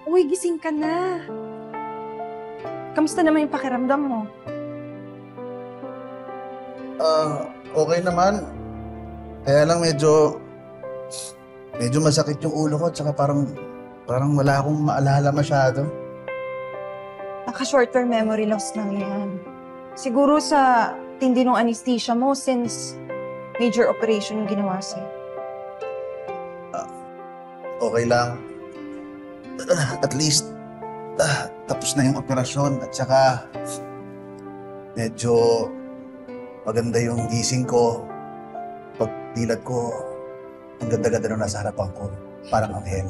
Uy, gising ka na. Kamusta naman yung pakiramdam mo? Okay naman. Kaya lang medyo masakit yung ulo ko, tsaka parang wala akong maalala masyado. Naka-short-term memory loss lang yan. Siguro sa tindi ng anesthesia mo since major operation yung ginawa sa'yo. Okay lang. At least, tapos na yung operasyon at saka medyo maganda yung gising ko. Pagdilat ko, ang ganda-ganda na nasa harapan ko. Parang anghel.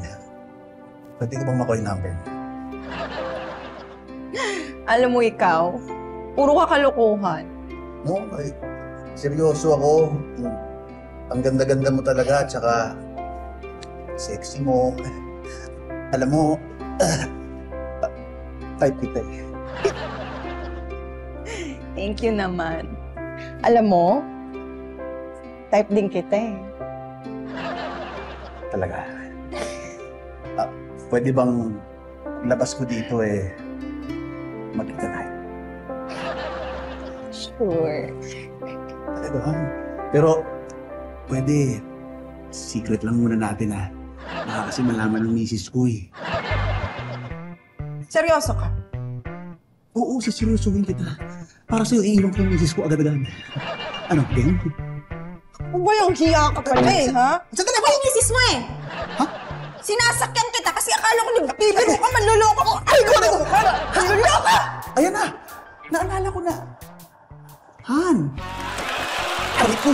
Pwede ko bang makuha yung number mo? Alam mo ikaw, puro ka kalokohan. No, ay, seryoso ako. Ang ganda-ganda mo talaga at saka sexy mo. Alam mo, type kita eh. Thank you naman. Alam mo, type din kita eh. Talaga. Pwede bang labas ko dito eh, magkita tayo? Sure. Talaga. Pero, pwede, secret lang muna natin ah. Baka kasi malaman ng misis ko eh. Seryoso ka? Oo, siseryosohin kita. Para sa'yo, iiwan ko yung misis ko agad-agad. Ano, game? Ano ba yung hiya ka pala eh, ha? Sandali Ako yung misis mo eh! Ha? Sinasakyan kita kasi akala ko nagbibiro ka, manluloko ko! Ay, gano'n ka! Manluloko! Ayan na! Naalala ko na. Han! Aray ko!